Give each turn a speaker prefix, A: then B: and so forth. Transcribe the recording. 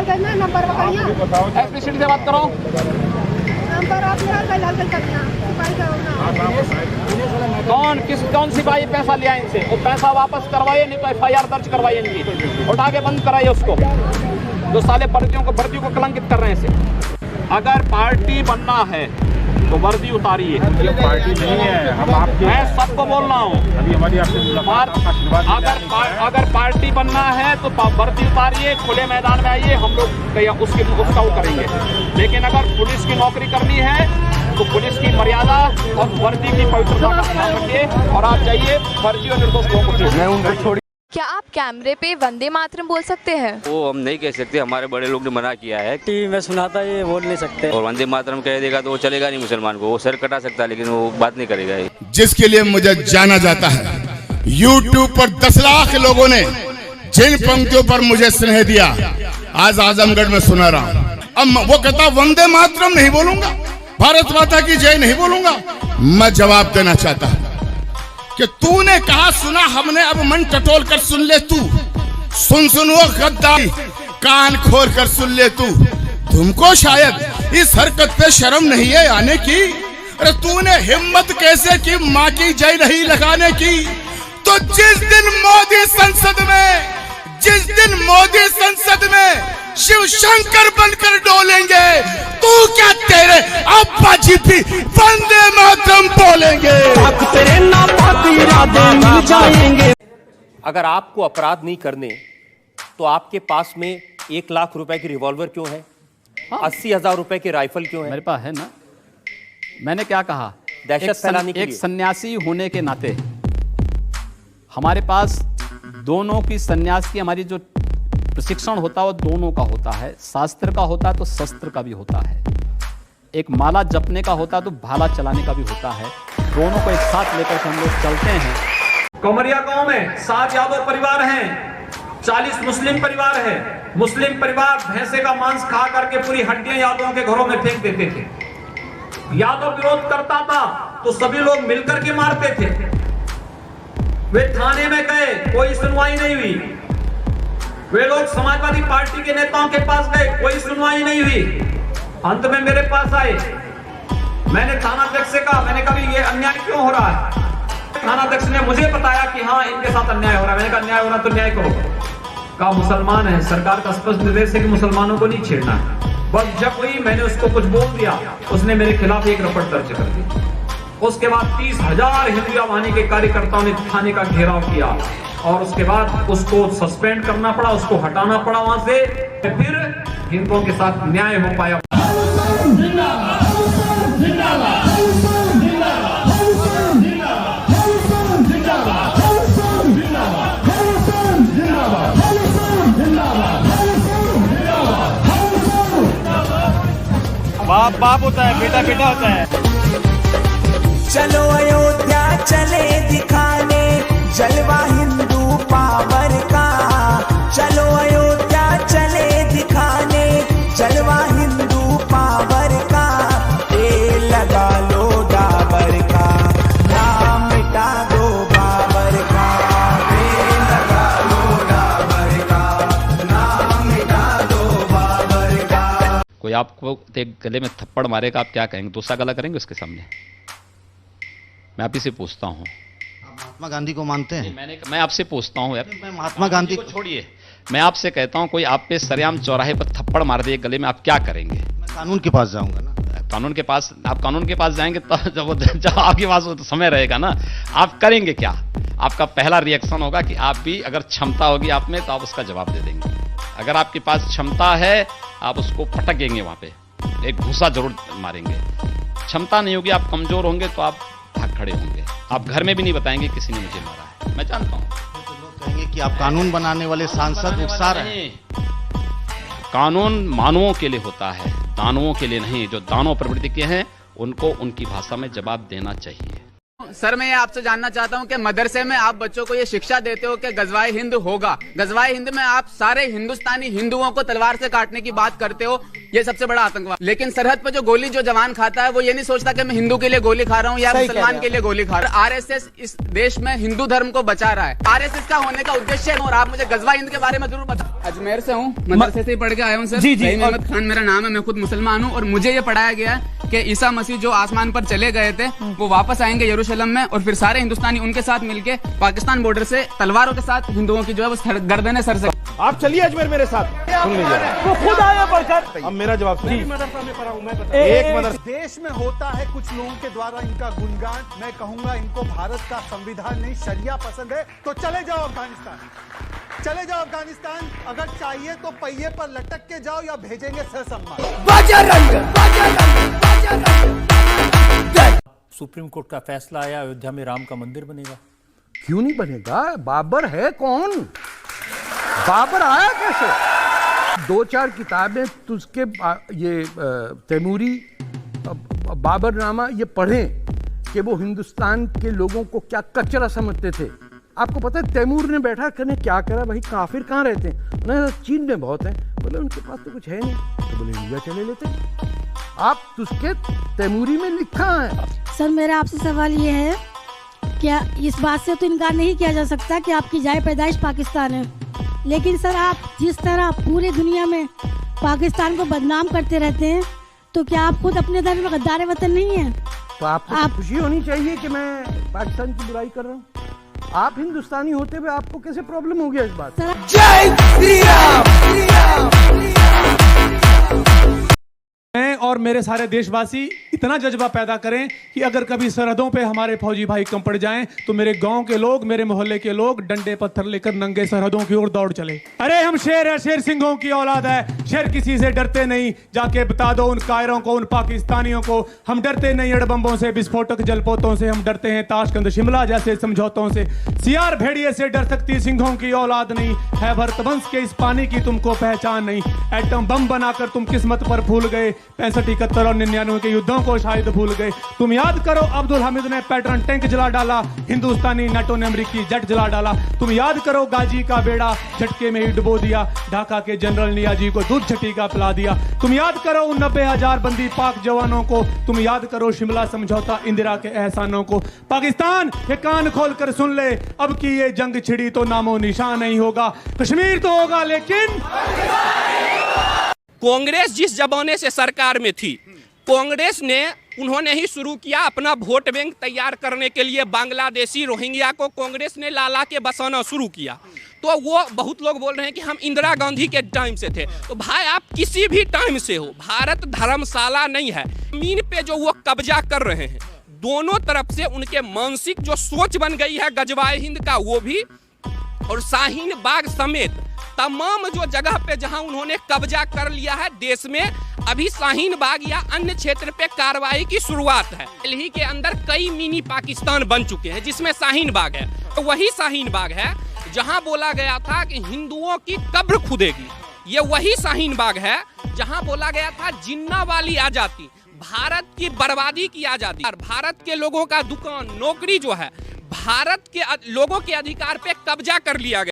A: Number
B: एसपीसीडी से बात करो। कौन सिपाही पैसा लिया इनसे? वो पैसा वापस करवाइए, नहीं तो एफआईआर दर्ज करवाइए इनकी, उठा के बंद कराइए उसको, जो साले वर्दियों को कलंकित कर रहे हैं इसे। अगर पार्टी बनना है तो वर्दी उतारिए।
C: ये पार्टी नहीं है, हम आपके
B: मैं सबको बोल रहा हूँ,
C: अभी हमारी आपसे मुलाकात, आपका आशीर्वाद
B: अगर पार्टी बनना है तो वर्दी उतारिए, खुले मैदान में आइए, हम लोग उसका वो करेंगे। लेकिन अगर पुलिस की नौकरी करनी है तो पुलिस की मर्यादा और वर्दी की पवित्रता का ध्यान रखिए और आप जाइए फर्जी और निर्दोष लोगों को छोड़िए।
D: क्या आप कैमरे पे वंदे मातरम बोल सकते हैं?
E: वो हम नहीं कह सकते, हमारे बड़े लोग ने मना किया है।
F: टीवी में सुना था ये बोल नहीं सकते।
E: और वंदे मातरम कह देगा तो वो चलेगा नहीं मुसलमान को, वो सर कटा सकता है लेकिन वो बात नहीं करेगा।
G: जिसके लिए मुझे जाना जाता है, YouTube पर 10 लाख लोगों ने जिन पंक्तियों पर मुझे स्नेह दिया, आज आजमगढ़ में सुना रहा हूं। अब वो कहता वंदे मातरम नहीं बोलूंगा, भारत माता की जय नहीं बोलूंगा। मैं जवाब देना चाहता हूं कि तूने कहा सुना हमने, अब मन टटोल कर सुन ले तू, सुन वो गद्दार, कान खोल कर सुन ले तू। तुमको शायद इस हरकत पे शर्म नहीं है आने की। अरे तूने हिम्मत कैसे की माँ की जय नहीं लगाने की? तो जिस दिन मोदी संसद में शिव शंकर बनकर डोलेंगे, तू क्या तेरे अब्बा जी भी वंदे मातरम बोलेंगे।
H: अगर आपको अपराध नहीं करने तो आपके पास में 1 लाख रुपए की रिवॉल्वर क्यों है? 80,000 रुपए की राइफल क्यों है?
I: मेरे पास है ना। मैंने क्या कहा?
H: दहशत फैलाने के लिए।
I: एक सन्यासी होने के नाते हमारे पास दोनों की सन्यास की हमारी जो प्रशिक्षण होता है वो दोनों का होता है। शास्त्र का होता है तो शस्त्र का भी होता है। एक माला जपने का होता है तो भाला चलाने का भी होता है। दोनों को एक साथ लेकर हम लोग चलते हैं।
B: कमरिया गांव में 7 यादव परिवार हैं, 40 मुस्लिम परिवार है। मुस्लिम परिवार भैंसे का मांस खा करके पूरी हड्डियां यादवों के घरों में फेंक देते थे। यादव विरोध करता था तो सभी लोग मिलकर के मारते थे। वे थाने में गए, कोई सुनवाई नहीं हुई। वे लोग समाजवादी पार्टी के नेताओं के पास गए, कोई सुनवाई नहीं हुई। अंत में मेरे पास आए। मैंने थानाध्यक्ष से कहा, मैंने कहा ये अन्याय क्यों हो रहा है? थानाध्यक्ष ने मुझे बताया कि हाँ इनके साथ अन्याय हो रहा है। मैंने कहा अन्याय हो रहा तो न्याय करो। कहा मुसलमान है, सरकार का स्पष्ट निर्देश है कि मुसलमानों को नहीं छेड़ना है। बस जब हुई मैंने उसको कुछ बोल दिया, उसने मेरे खिलाफ एक रपट दर्ज कर दी। उसके बाद 30,000 हिंदू वाहिनी के कार्यकर्ताओं ने थाने का घेराव किया और उसके बाद उसको सस्पेंड करना पड़ा, उसको हटाना पड़ा वहां से। फिर हिंदुओं के साथ न्याय हो पाया।
F: बाप बाप होता है, बेटा बेटा होता है।
J: चलो अयोध्या चले दिखाने जलवा हिंदू पावर का। चलो अयोध्या चले दिखाने जलवा हिंदू पावर का। ए लगा लो डाबर का, नाम मिटा दो बाबर का। ए लगा लो डाबर का, नाम मिटा दो बाबर का।
I: कोई आपको एक गले में थप्पड़ मारेगा, आप क्या कहेंगे? दूसरा गला करेंगे उसके सामने? मैं आप ही से पूछता हूँ,
K: महात्मा गांधी को मानते हैं?
I: मैं आपसे पूछता हूँ यार,
K: मैं महात्मा गांधी
I: को छोड़िए, मैं आपसे कहता हूँ कोई आप पे सरेआम चौराहे पर थप्पड़ मार दे गले में, आप क्या करेंगे?
K: मैं कानून के पास जाऊंगा ना।
I: कानून के पास? आप कानून के पास जाएंगे तो जब आपके पास तो समय रहेगा ना, आप करेंगे क्या? आपका पहला रिएक्शन होगा कि आप भी, अगर क्षमता होगी आप में तो आप उसका जवाब दे देंगे। अगर आपके पास क्षमता है आप उसको पटकेंगे, वहां पे एक घूसा जरूर मारेंगे। क्षमता नहीं होगी, आप कमजोर होंगे तो आप भाग खड़े होंगे। आप घर में भी नहीं बताएंगे किसी ने मुझे मारा है। मैं जानता हूं
K: तो लोग कहेंगे कि आप कानून बनाने वाले सांसद उकसा रहे हैं।
I: कानून मानवों के लिए होता है, दानवों के लिए नहीं। जो दानव प्रवृत्ति के हैं उनको उनकी भाषा में जवाब देना चाहिए।
L: सर मैं ये आपसे जानना चाहता हूँ कि मदरसे में आप बच्चों को ये शिक्षा देते हो कि गजवाए हिंद होगा। गजवाए हिंद में आप सारे हिंदुस्तानी हिंदुओं को तलवार से काटने की बात करते हो। ये सबसे बड़ा आतंकवाद। लेकिन सरहद पे जो गोली जो जवान खाता है वो ये नहीं सोचता कि मैं हिंदू के लिए गोली खा रहा हूँ या मुसलमान के लिए गोली खा रहा हूँ। आरएसएस इस देश में हिंदू धर्म को बचा रहा है। आरएसएस का होने का उद्देश्य है। और आप मुझे गजवा हिंद के बारे में जरूर बता। अजमेर से हूँ, मदरसे से ही पढ़ के आया हूँ सर। सईद अहमद खान मेरा नाम है, मैं खुद मुसलमान हूँ। और मुझे ये पढ़ाया गया कि ईसा मसीह जो आसमान पर चले गए थे वो वापस आएंगे यरूशलेम में, और फिर सारे हिंदुस्तानी उनके साथ मिलके पाकिस्तान बॉर्डर से तलवारों के साथ हिंदुओं की जो है वो गर्दनें सर से।
C: आप चलिए अजमेर मेरे साथ, सुन लीजिए।
F: वो खुद आया पढ़कर।
C: अब मेरा जवाब सुनिए।
F: मदरसा में पढ़ा हूं मैं,
C: एक मदरसा।
A: देश में होता है कुछ लोगों के द्वारा इनका गुणगान। मैं कहूंगा इनको भारत का संविधान नहीं शरिया पसंद है, तो चले जाओ अफगानिस्तान, चले जाओ अफगानिस्तान। अगर चाहिए तो पहिए पर लटक के जाओ या भेजेंगे ससम्मान।
F: सुप्रीम कोर्ट का फैसला आया, अयोध्या में राम का मंदिर बनेगा।
A: क्यों नहीं बनेगा? बाबर है कौन? बाबर आया कैसे? 2-4 किताबें तुझके ये तैमूरी बाबरनामा ये पढ़ें कि वो हिंदुस्तान के लोगों को क्या कचरा समझते थे। आपको पता है तैमूर ने बैठा करने क्या करा? भाई काफिर कहाँ रहते हैं? उन्होंने चीन में बहुत हैं। बोले उनके पास तो कुछ है नहीं, तो बोले इंडिया चले लेते। आप तुझके तैमूरी में लिखा है।
M: सर मेरा आपसे सवाल ये है, क्या इस बात से तो इनकार नहीं किया जा सकता कि आपकी जाए पैदाइश पाकिस्तान है, लेकिन सर आप जिस तरह पूरे दुनिया में पाकिस्तान को बदनाम करते रहते हैं, तो क्या आप खुद अपने धर्म में गद्दार वतन नहीं है?
A: तो आपको खुशी होनी चाहिए कि मैं पाकिस्तान की बुराई कर रहा हूँ। आप हिंदुस्तानी होते हुए आपको कैसे प्रॉब्लम हो गया इस बात?
J: जय श्री राम।
N: मैं और मेरे सारे देशवासी इतना जज्बा पैदा करें कि अगर कभी सरहदों पे हमारे फौजी भाई कम पड़ जाएं तो मेरे गांव के लोग, मेरे मोहल्ले के लोग डंडे पत्थर लेकर नंगे सरहदों की ओर दौड़ चले। अरे हम शेर है, शेर सिंहों की औलाद है, शेर किसी से डरते नहीं। जाके बता दो उन कायरों को, उन पाकिस्तानियों को, हम डरते नहीं अड़बम्बों से, विस्फोटक जलपोतों से, हम डरते हैं ताशकंद शिमला जैसे समझौतों से। सियार भेड़िए से डर सकती सिंहों की औलाद नहीं है, भरतवंश के इस पानी की तुमको पहचान नहीं। एटम बम बनाकर तुम किस्मत पर भूल गए, 65, 71 और 99 के युद्धों को शायद भूल गए। तुम याद करो अब्दुल हामिद ने पैटर्न टैंक जला डाला, हिंदुस्तानी नेटो ने अमेरिकी जेट जला डाला। तुम याद करो गाजी का बेड़ा झटके में ही डुबो दिया, ढाका के जनरल नियाजी को दूध छटीका पिला दिया। तुम याद करो उन 90,000 बंदी पाक जवानों को। तुम याद करो शिमला समझौता, इंदिरा के एहसानों को। पाकिस्तान ये कान खोल कर सुन ले, अब की ये जंग छिड़ी तो नामो निशान नहीं होगा। कश्मीर तो होगा लेकिन
O: कांग्रेस जिस जमाने से सरकार में थी, कांग्रेस ने उन्होंने ही शुरू किया अपना वोट बैंक तैयार करने के लिए। बांग्लादेशी रोहिंग्या को कांग्रेस ने लाला के बसाना शुरू किया। तो वो बहुत लोग बोल रहे हैं कि हम इंदिरा गांधी के टाइम से थे। तो भाई आप किसी भी टाइम से हो, भारत धर्मशाला नहीं है। जमीन पे जो वो कब्जा कर रहे हैं, दोनों तरफ से उनके मानसिक जो सोच बन गई है गजवाए हिंद का, वो भी, और शाहीन बाग समेत तमाम जो जगह पे जहां उन्होंने कब्जा कर लिया है देश में, अभी शाहीन बाग या अन्य क्षेत्र पे कार्रवाई की शुरुआत है। दिल्ली के अंदर कई मिनी पाकिस्तान बन चुके हैं जिसमें शाहीन बाग है। तो वही शाहीन बाग है जहां बोला गया था कि हिंदुओं की कब्र खुदेगी। ये वही शाहीन बाग है जहां बोला गया था जिन्ना वाली आजादी, भारत की बर्बादी की आजादी, भारत के लोगों का दुकान नौकरी जो है भारत के लोगों के अधिकार पे कब्जा कर लिया गया।